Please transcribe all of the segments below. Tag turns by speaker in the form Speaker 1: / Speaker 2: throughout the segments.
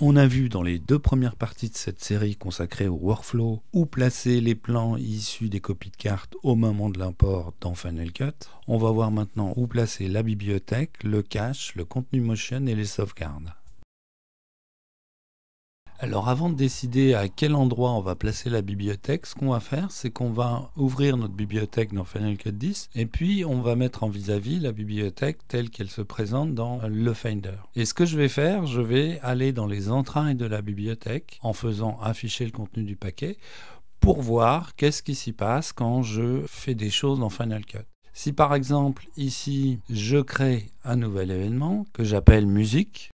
Speaker 1: On a vu dans les 2 premières parties de cette série consacrée au workflow où placer les plans issus des copies de cartes au moment de l'import dans Final Cut. On va voir maintenant où placer la bibliothèque, le cache, le contenu motion et les sauvegardes. Alors avant de décider à quel endroit on va placer la bibliothèque, ce qu'on va faire, c'est qu'on va ouvrir notre bibliothèque dans Final Cut 10 et puis on va mettre en vis-à-vis la bibliothèque telle qu'elle se présente dans le Finder. Et ce que je vais faire, je vais aller dans les entrailles de la bibliothèque en faisant afficher le contenu du paquet pour voir qu'est-ce qui s'y passe quand je fais des choses dans Final Cut. Si par exemple ici je crée un nouvel événement que j'appelle musique,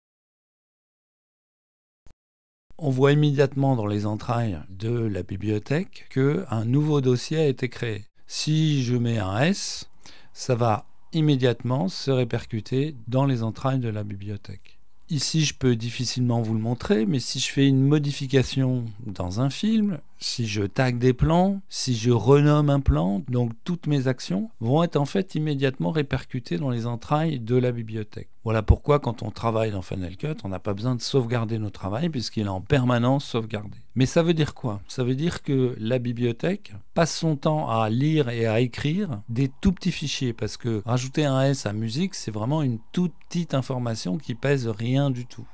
Speaker 1: on voit immédiatement dans les entrailles de la bibliothèque qu'un nouveau dossier a été créé. Si je mets un S, ça va immédiatement se répercuter dans les entrailles de la bibliothèque. Ici, je peux difficilement vous le montrer, mais si je fais une modification dans un film, si je tag des plans, si je renomme un plan, donc toutes mes actions vont être en fait immédiatement répercutées dans les entrailles de la bibliothèque. Voilà pourquoi quand on travaille dans Final Cut, on n'a pas besoin de sauvegarder notre travail puisqu'il est en permanence sauvegardé. Mais ça veut dire quoi? Ça veut dire que la bibliothèque passe son temps à lire et à écrire des tout petits fichiers parce que rajouter un S à musique, c'est vraiment une toute petite information qui pèse rien du tout.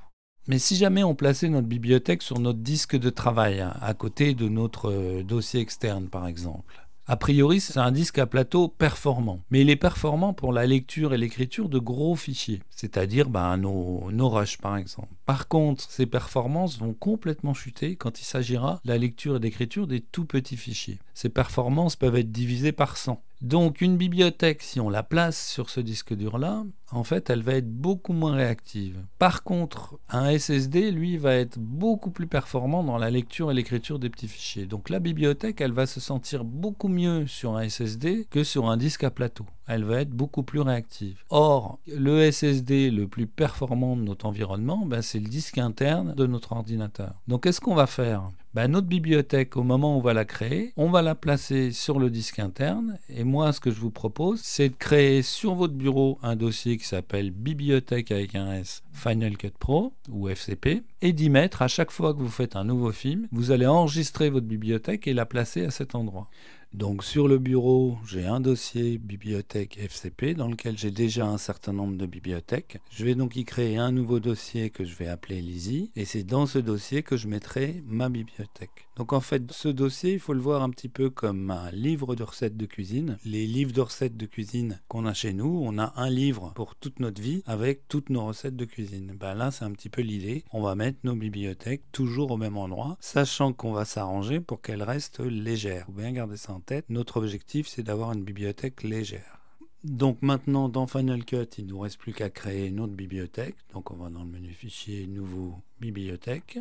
Speaker 1: Mais si jamais on plaçait notre bibliothèque sur notre disque de travail, à côté de notre dossier externe par exemple, a priori c'est un disque à plateau performant. Mais il est performant pour la lecture et l'écriture de gros fichiers, c'est-à-dire nos rushs par exemple. Par contre, ces performances vont complètement chuter quand il s'agira de la lecture et d'écriture des tout petits fichiers. Ces performances peuvent être divisées par 100. Donc une bibliothèque, si on la place sur ce disque dur-là, en fait, elle va être beaucoup moins réactive. Par contre, un SSD, lui, va être beaucoup plus performant dans la lecture et l'écriture des petits fichiers. Donc la bibliothèque, elle va se sentir beaucoup mieux sur un SSD que sur un disque à plateau. Elle va être beaucoup plus réactive. Or, le SSD le plus performant de notre environnement, c'est le disque interne de notre ordinateur. Donc qu'est-ce qu'on va faire? Notre bibliothèque, au moment où on va la créer, on va la placer sur le disque interne. Et moi, ce que je vous propose, c'est de créer sur votre bureau un dossier qui s'appelle bibliothèque avec un S Final Cut Pro ou FCP et d'y mettre à chaque fois que vous faites un nouveau film, vous allez enregistrer votre bibliothèque et la placer à cet endroit. Donc sur le bureau, j'ai un dossier bibliothèque FCP dans lequel j'ai déjà un certain nombre de bibliothèques. Je vais donc y créer un nouveau dossier que je vais appeler Lizzy et c'est dans ce dossier que je mettrai ma bibliothèque. Donc en fait, ce dossier, il faut le voir un petit peu comme un livre de recettes de cuisine. Les livres de recettes de cuisine qu'on a chez nous, on a un livre pour toute notre vie avec toutes nos recettes de cuisine. Là, c'est un petit peu l'idée. On va mettre nos bibliothèques toujours au même endroit, sachant qu'on va s'arranger pour qu'elles restent légères. Il faut bien garder ça en tête. Notre objectif, c'est d'avoir une bibliothèque légère. Donc maintenant, dans Final Cut, il ne nous reste plus qu'à créer une autre bibliothèque. Donc on va dans le menu Fichier, Nouveau, Bibliothèque.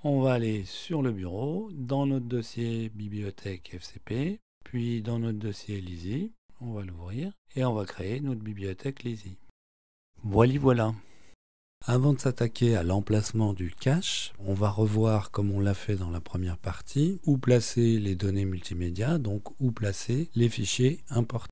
Speaker 1: On va aller sur le bureau, dans notre dossier Bibliothèque FCP, puis dans notre dossier Lizzy. On va l'ouvrir et on va créer notre bibliothèque Lizzy. Voilà. Avant de s'attaquer à l'emplacement du cache, on va revoir, comme on l'a fait dans la première partie, où placer les données multimédia, donc où placer les fichiers importés.